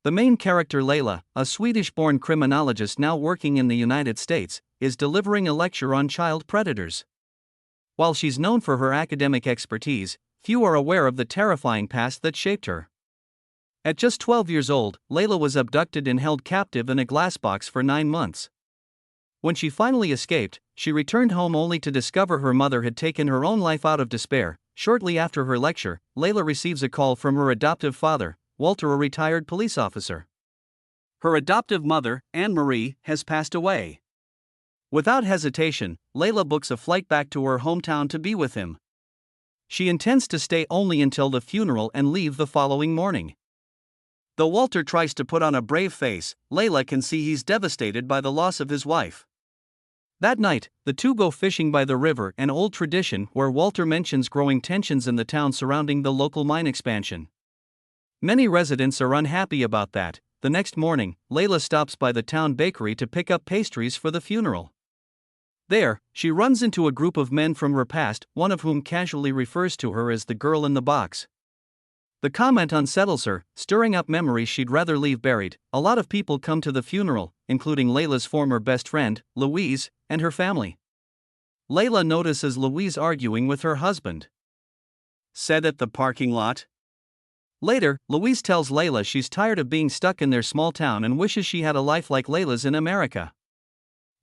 The main character Layla, a Swedish-born criminologist now working in the United States, is delivering a lecture on child predators. While she's known for her academic expertise, few are aware of the terrifying past that shaped her. At just 12 years old, Layla was abducted and held captive in a glass box for 9 months. When she finally escaped, she returned home only to discover her mother had taken her own life out of despair. Shortly after her lecture, Layla receives a call from her adoptive father, Walter, a retired police officer. Her adoptive mother, Anne-Marie, has passed away. Without hesitation, Layla books a flight back to her hometown to be with him. She intends to stay only until the funeral and leave the following morning. Though Walter tries to put on a brave face, Layla can see he's devastated by the loss of his wife. That night, the two go fishing by the river, an old tradition where Walter mentions growing tensions in the town surrounding the local mine expansion. Many residents are unhappy about that. The next morning, Layla stops by the town bakery to pick up pastries for the funeral. There, she runs into a group of men from her past, one of whom casually refers to her as the girl in the box. The comment unsettles her, stirring up memories she'd rather leave buried. A lot of people come to the funeral, including Layla's former best friend, Louise, and her family. Layla notices Louise arguing with her husband. Said at the parking lot. Later, Louise tells Layla she's tired of being stuck in their small town and wishes she had a life like Layla's in America.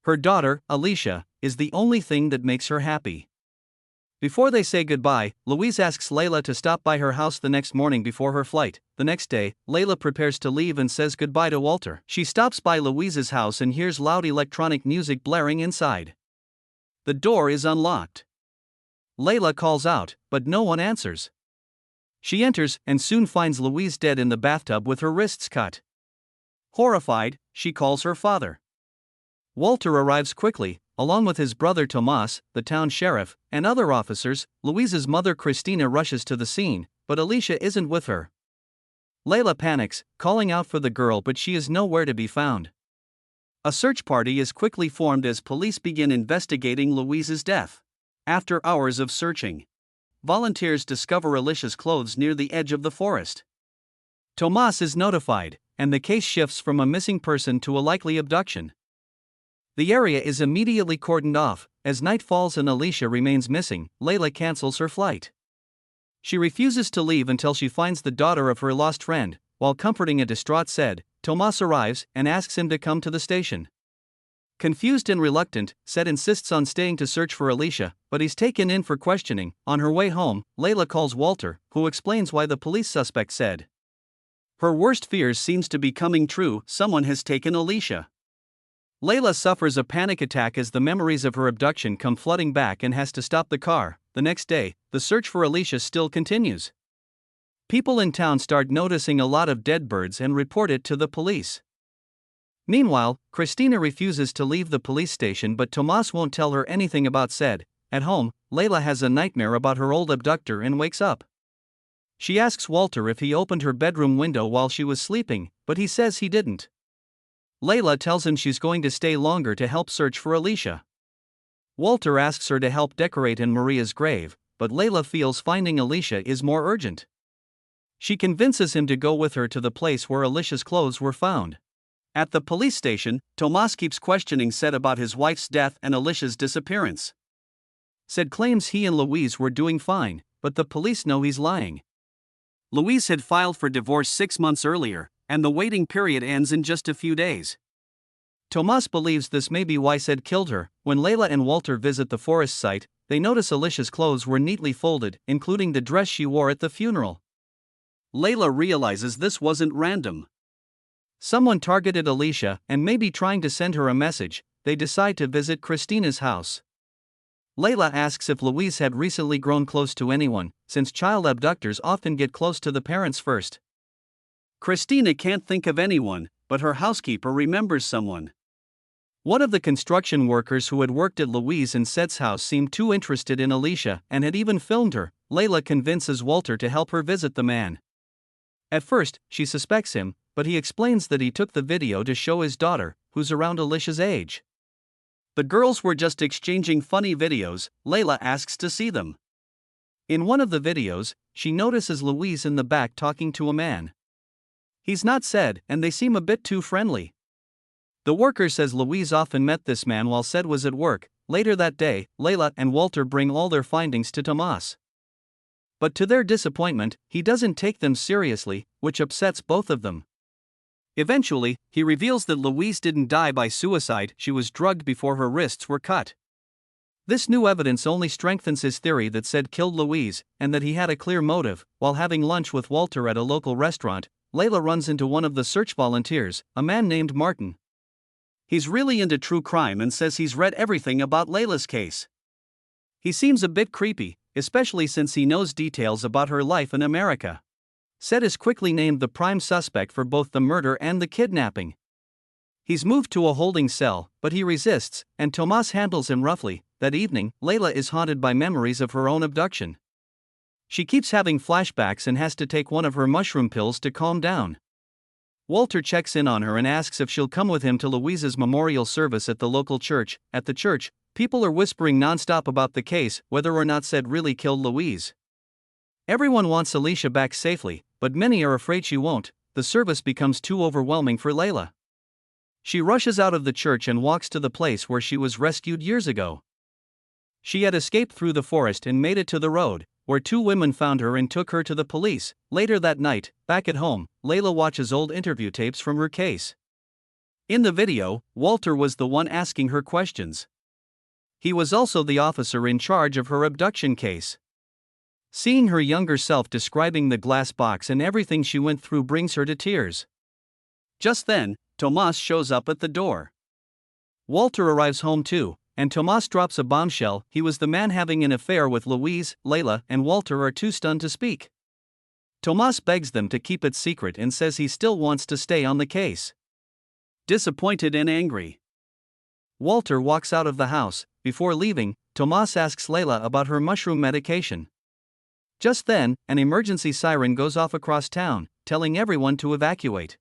Her daughter, Alicia, is the only thing that makes her happy. Before they say goodbye, Louise asks Layla to stop by her house the next morning before her flight. The next day, Layla prepares to leave and says goodbye to Walter. She stops by Louise's house and hears loud electronic music blaring inside. The door is unlocked. Layla calls out, but no one answers. She enters and soon finds Louise dead in the bathtub with her wrists cut. Horrified, she calls her father. Walter arrives quickly, along with his brother Tomas, the town sheriff, and other officers. Louise's mother Christina rushes to the scene, but Alicia isn't with her. Layla panics, calling out for the girl, but she is nowhere to be found. A search party is quickly formed as police begin investigating Louise's death. After hours of searching, volunteers discover Alicia's clothes near the edge of the forest. Tomas is notified, and the case shifts from a missing person to a likely abduction. The area is immediately cordoned off. As night falls and Alicia remains missing, Layla cancels her flight. She refuses to leave until she finds the daughter of her lost friend. While comforting a distraught Sed, Tomas arrives and asks him to come to the station. Confused and reluctant, Sed insists on staying to search for Alicia, but he's taken in for questioning. On her way home, Layla calls Walter, who explains why the police suspect Sed. Her worst fears seems to be coming true. Someone has taken Alicia. Layla suffers a panic attack as the memories of her abduction come flooding back and has to stop the car. The next day, the search for Alicia still continues. People in town start noticing a lot of dead birds and report it to the police. Meanwhile, Christina refuses to leave the police station, but Tomas won't tell her anything about Sed. At home, Layla has a nightmare about her old abductor and wakes up. She asks Walter if he opened her bedroom window while she was sleeping, but he says he didn't. Layla tells him she's going to stay longer to help search for Alicia. Walter asks her to help decorate Maria's grave, but Layla feels finding Alicia is more urgent. She convinces him to go with her to the place where Alicia's clothes were found. At the police station, Tomas keeps questioning Sed about his wife's death and Alicia's disappearance. Sed claims he and Louise were doing fine, but the police know he's lying. Louise had filed for divorce 6 months earlier, and the waiting period ends in just a few days. Tomas believes this may be why Sed killed her. When Layla and Walter visit the forest site, they notice Alicia's clothes were neatly folded, including the dress she wore at the funeral. Layla realizes this wasn't random. Someone targeted Alicia and may be trying to send her a message. They decide to visit Christina's house. Layla asks if Louise had recently grown close to anyone, since child abductors often get close to the parents first. Christina can't think of anyone, but her housekeeper remembers someone. One of the construction workers who had worked at Louise and Sed's house seemed too interested in Alicia and had even filmed her. Layla convinces Walter to help her visit the man. At first, she suspects him, but he explains that he took the video to show his daughter, who's around Alicia's age. The girls were just exchanging funny videos. Layla asks to see them. In one of the videos, she notices Louise in the back talking to a man. He's not said, and they seem a bit too friendly. The worker says Louise often met this man while Said was at work. Later that day, Layla and Walter bring all their findings to Tomas. But to their disappointment, he doesn't take them seriously, which upsets both of them. Eventually, he reveals that Louise didn't die by suicide, she was drugged before her wrists were cut. This new evidence only strengthens his theory that Said killed Louise, and that he had a clear motive. While having lunch with Walter at a local restaurant, Layla runs into one of the search volunteers, a man named Martin. He's really into true crime and says he's read everything about Layla's case. He seems a bit creepy, especially since he knows details about her life in America. Said is quickly named the prime suspect for both the murder and the kidnapping. He's moved to a holding cell, but he resists, and Tomas handles him roughly. That evening, Layla is haunted by memories of her own abduction. She keeps having flashbacks and has to take one of her mushroom pills to calm down. Walter checks in on her and asks if she'll come with him to Louise's memorial service at the local church. At the church, people are whispering nonstop about the case, whether or not Said really killed Louise. Everyone wants Alicia back safely, but many are afraid she won't. The service becomes too overwhelming for Layla. She rushes out of the church and walks to the place where she was rescued years ago. She had escaped through the forest and made it to the road, where two women found her and took her to the police. Later that night, back at home, Layla watches old interview tapes from her case. In the video, Walter was the one asking her questions. He was also the officer in charge of her abduction case. Seeing her younger self describing the glass box and everything she went through brings her to tears. Just then, Tomas shows up at the door. Walter arrives home too, and Tomas drops a bombshell. He was the man having an affair with Louise. Layla and Walter are too stunned to speak. Tomas begs them to keep it secret and says he still wants to stay on the case. Disappointed and angry, Walter walks out of the house. Before leaving, Tomas asks Layla about her mushroom medication. Just then, an emergency siren goes off across town, telling everyone to evacuate.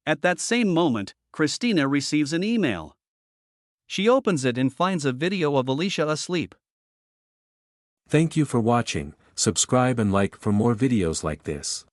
At that same moment, Christina receives an email. She opens it and finds a video of Alicia asleep. Thank you for watching. Subscribe and like for more videos like this.